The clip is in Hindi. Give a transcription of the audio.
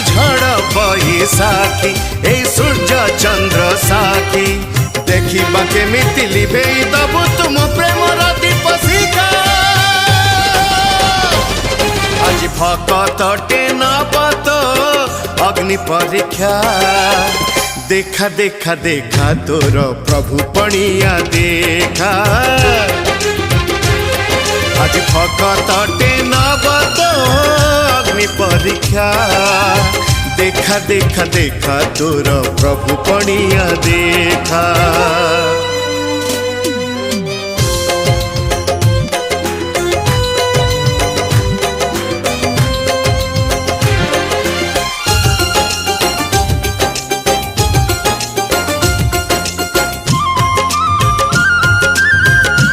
झड़ बैसाखी ए सूर्य चंद्र साखी देखा केमिति लिभेई दबु तुम प्रेमर दीप शिखा आज भकतटे नबत अग्नि परीक्षा देखा देखा देखा तोर प्रभु पणिया देखा आज भकतटे नबत अग्नि परीक्षा देखा देखा देखा तोर प्रभु पणिया देखा।